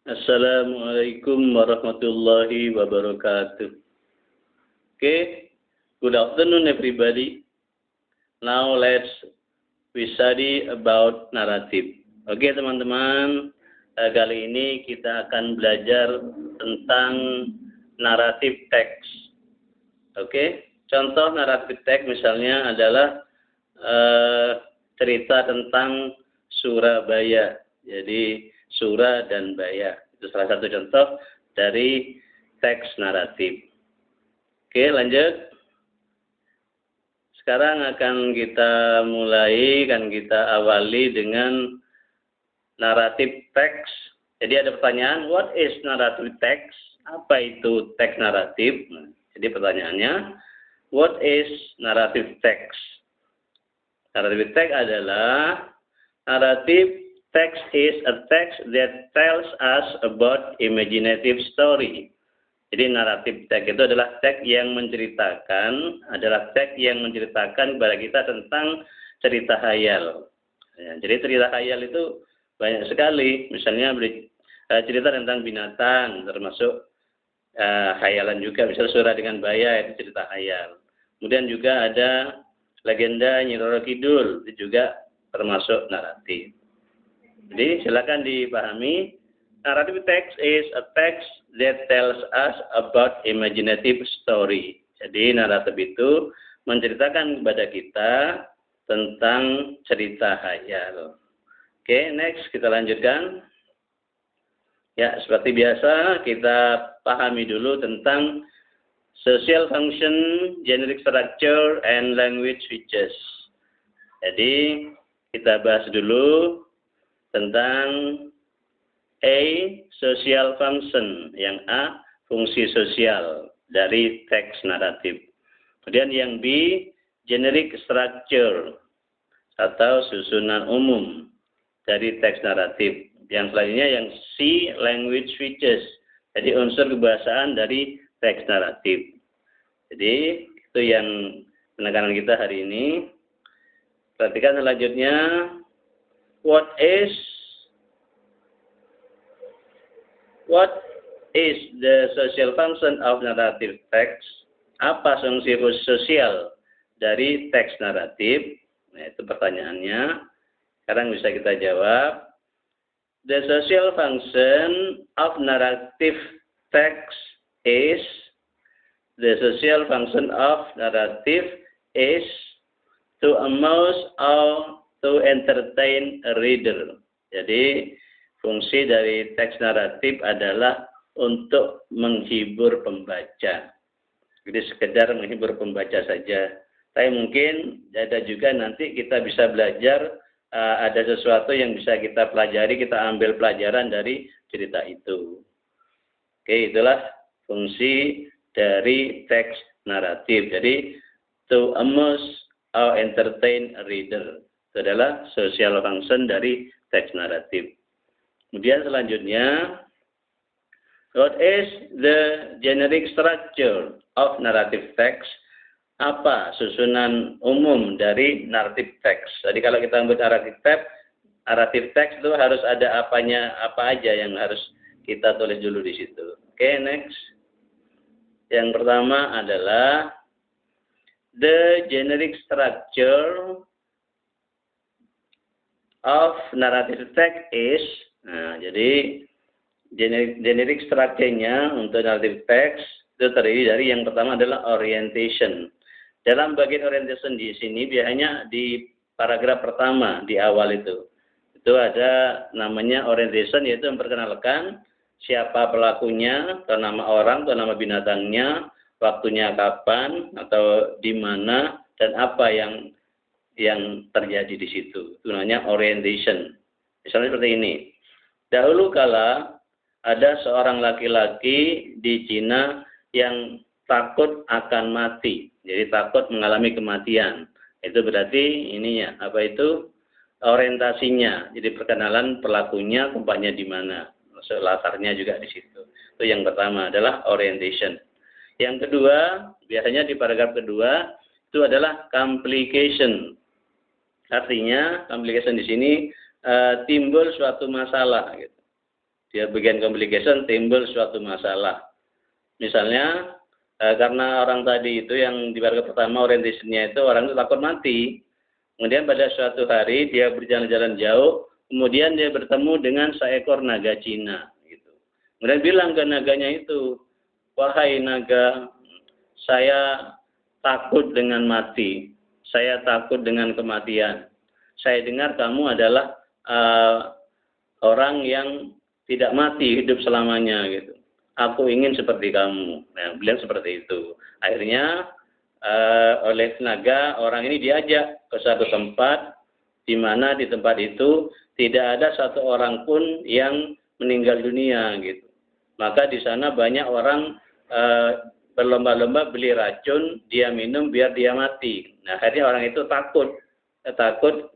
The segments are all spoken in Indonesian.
Assalamualaikum warahmatullahi wabarakatuh. Okay, good afternoon everybody. Now let's we study about narrative. Oke teman-teman, kali ini kita akan belajar tentang naratif teks. Oke, contoh naratif teks misalnya adalah cerita tentang Surabaya. Jadi Sura dan Baya. Itu salah satu contoh dari teks naratif. Oke, lanjut. Sekarang akan kita mulai, kita awali dengan naratif teks. Jadi ada pertanyaan, what is narrative text? Apa itu teks naratif? Jadi pertanyaannya, what is narrative text? Narrative text adalah narrative text is a text that tells us about imaginative story. Jadi naratif teks itu adalah teks yang menceritakan, kepada kita tentang cerita hayal. Ya, jadi cerita hayal itu banyak sekali. Misalnya cerita tentang binatang, termasuk hayalan juga. Misalnya Sura dengan Baya itu cerita hayal. Kemudian juga ada legenda Nyi Roro Kidul, itu juga termasuk naratif. Jadi silakan dipahami, narrative text is a text that tells us about imaginative story. Jadi naratif itu menceritakan kepada kita tentang cerita hayal. Oke, next kita lanjutkan. Ya, seperti biasa kita pahami dulu tentang social function, generic structure, and language features. Jadi kita bahas dulu tentang A, social function. Yang A, fungsi sosial dari teks naratif. Kemudian yang B, generic structure atau susunan umum dari teks naratif. Yang selanjutnya yang C, language features. Jadi unsur kebahasaan dari teks naratif. Jadi itu yang penekanan kita hari ini. Perhatikan selanjutnya. What is the social function of narrative text? Apa fungsi sosial dari teks naratif? Nah, itu pertanyaannya. Sekarang bisa kita jawab. The social function of narrative text is to amuse or to entertain a reader. Jadi fungsi dari teks naratif adalah untuk menghibur pembaca. Jadi sekedar menghibur pembaca saja. Tapi mungkin ada juga nanti kita bisa belajar, ada sesuatu yang bisa kita pelajari, kita ambil pelajaran dari cerita itu. Oke, itulah fungsi dari teks naratif. Jadi to amuse or entertain a reader. Itu adalah social function dari teks naratif. Kemudian selanjutnya, what is the generic structure of narrative text? Apa susunan umum dari naratif teks? Jadi kalau kita membuat naratif teks itu harus ada apa aja yang harus kita tulis dulu di situ. Oke, next. Yang pertama adalah the generic structure of narrative text is, jadi generic structure-nya untuk narrative text itu terdiri dari yang pertama adalah orientation. Dalam bagian orientation di sini biasanya di paragraf pertama di awal itu ada namanya orientation, yaitu memperkenalkan siapa pelakunya, atau nama orang, atau nama binatangnya, waktunya kapan atau di mana dan apa yang terjadi di situ. Itu namanya orientation. Misalnya seperti ini. Dahulu kala ada seorang laki-laki di Cina yang takut akan mati. Jadi takut mengalami kematian. Itu berarti ininya, orientasinya. Jadi perkenalan pelakunya, tempatnya di mana. Maksud latarnya juga di situ. Itu yang pertama adalah orientation. Yang kedua, biasanya di paragraf kedua itu adalah complication. Artinya complication di sini timbul suatu masalah. Gitu. Dia bagian complication, timbul suatu masalah. Misalnya, karena orang tadi itu yang di paragraf pertama orientasinya itu orang itu takut mati. Kemudian pada suatu hari dia berjalan-jalan jauh, kemudian dia bertemu dengan seekor naga Cina. Gitu. Kemudian bilang ke naganya itu, wahai naga, saya takut dengan mati. Saya takut dengan kematian. Saya dengar kamu adalah orang yang tidak mati, hidup selamanya gitu. Aku ingin seperti kamu. Nah, beliau seperti itu. Akhirnya oleh naga orang ini diajak ke satu tempat di mana di tempat itu tidak ada satu orang pun yang meninggal dunia gitu. Maka di sana banyak orang berlomba-lomba beli racun, dia minum biar dia mati. Nah, akhirnya orang itu takut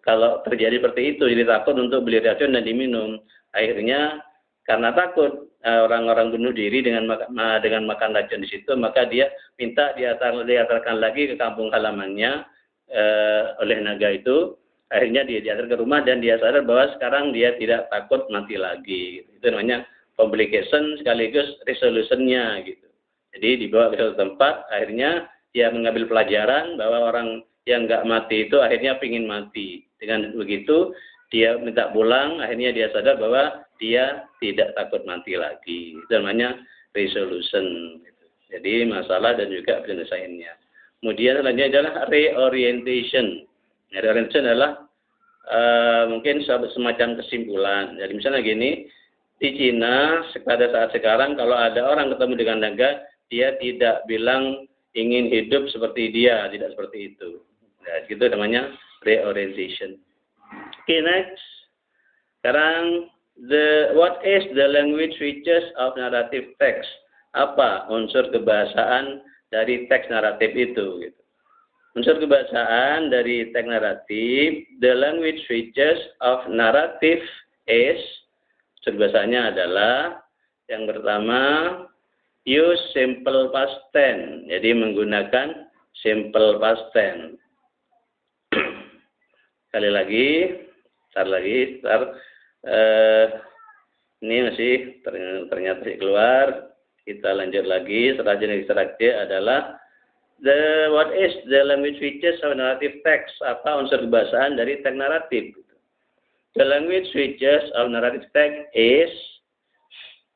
kalau terjadi seperti itu, jadi takut untuk beli racun dan diminum. Akhirnya karena takut orang-orang bunuh diri dengan makan racun di situ, maka dia minta diantarkan lagi ke kampung halamannya oleh naga itu. Akhirnya dia diantar ke rumah dan dia sadar bahwa sekarang dia tidak takut mati lagi. Itu namanya complication sekaligus resolutionnya gitu. Jadi dibawa ke suatu tempat, akhirnya dia mengambil pelajaran bahwa orang yang nggak mati itu akhirnya pingin mati. Dengan begitu dia minta pulang, akhirnya dia sadar bahwa dia tidak takut mati lagi. Itu namanya resolution. Jadi masalah dan juga penyelesaiannya. Kemudian selanjutnya adalah reorientation. Reorientation adalah mungkin semacam kesimpulan. Jadi misalnya gini, di Cina pada saat sekarang kalau ada orang ketemu dengan naga, dia tidak bilang ingin hidup seperti dia, tidak seperti itu. Nah, itu namanya reorientation. Okay, next. Sekarang, what is the language features of narrative text? Apa unsur kebahasaan dari teks naratif itu? Gitu. Unsur kebahasaan dari teks naratif, the language features of narrative is, unsur bahasanya adalah yang pertama, use simple past tense. Jadi menggunakan simple past tense. Sekali lagi, ini masih ternyata keluar. Kita lanjut lagi. Selanjutnya adalah what is the language features of narrative text? Apa unsur kebahasaan dari teks naratif? The language features of narrative text is,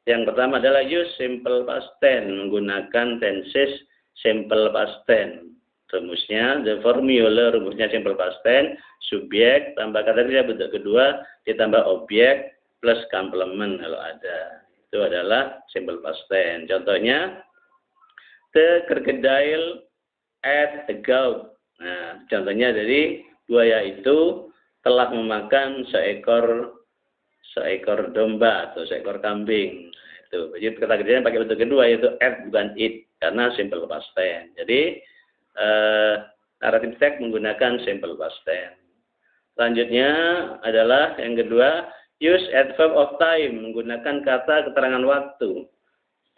yang pertama adalah use simple past tense, menggunakan tenses simple past tense. Rumusnya, the formula, rumusnya simple past tense, subjek, tambah kata kerja bentuk kedua, ditambah objek, plus complement kalau ada. Itu adalah simple past tense. Contohnya, the crocodile ate a goat. Nah, contohnya dari buaya itu telah memakan seekor domba atau seekor kambing. Nah, itu. Jadi kata kerjanya pakai bentuk kedua yaitu ate bukan eat karena simple past tense. Jadi naratif teks menggunakan simple past tense. Selanjutnya adalah yang kedua, use adverb of time, menggunakan kata keterangan waktu.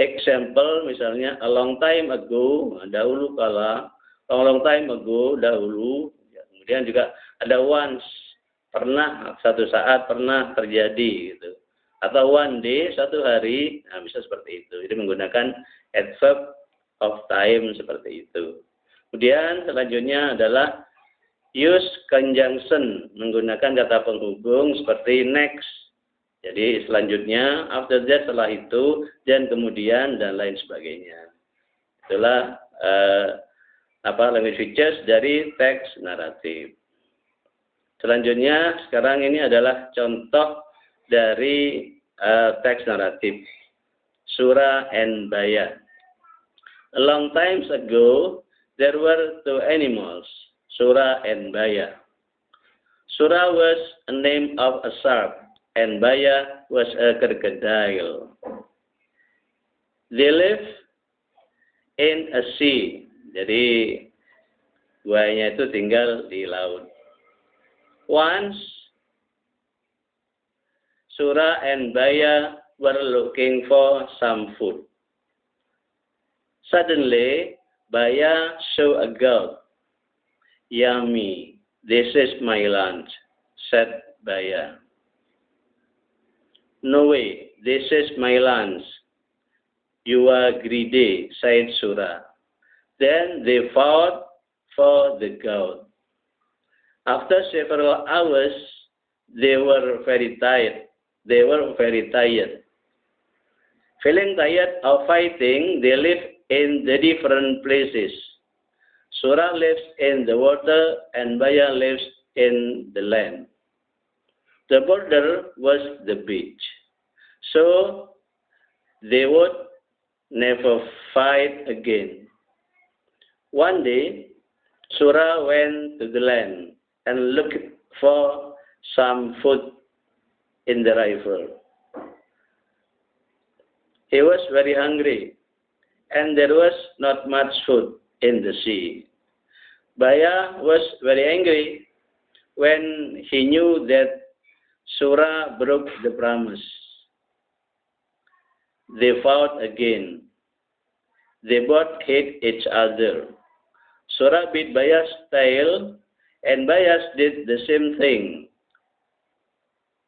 Example misalnya a long time ago, dahulu kala, long time ago, dahulu. Kemudian juga ada once, pernah, satu saat pernah terjadi gitu. Atau one day, satu hari, nah bisa seperti itu. Jadi menggunakan adverb of time seperti itu. Kemudian selanjutnya adalah use conjunction, menggunakan kata penghubung seperti next. Jadi selanjutnya, after that, setelah itu, dan kemudian, dan lain sebagainya. Itulah language features dari teks naratif. Selanjutnya, sekarang ini adalah contoh dari teks naratif. Surah and Baya. A long time ago, there were two animals, Surah and Baya. Surah was a name of a shark, and Baya was a crocodile. They live in a sea. Jadi, buayanya itu tinggal di laut. Once, Surah and Baya were looking for some food. Suddenly, Baya saw a goat. Yummy, this is my lunch, said Baya. "No way, this is my land. You are greedy," said Surah. Then they fought for the goat. After several hours, they were very tired. Feeling tired of fighting, they lived in the different places. Surah lives in the water and Baya lives in the land. The border was the beach. So they would never fight again. One day, Surah went to the land and looked for some food in the river. He was very hungry, and there was not much food in the sea. Baya was very angry when he knew that Surah broke the promise. They fought again. They both hate each other. Surah bit Baya's tail, and Bayas did the same thing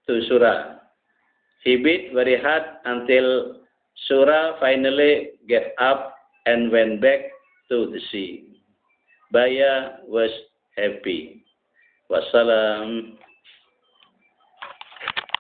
to Surah. He beat very hard until Surah finally gave up and went back to the sea. Baya was happy. Wassalam.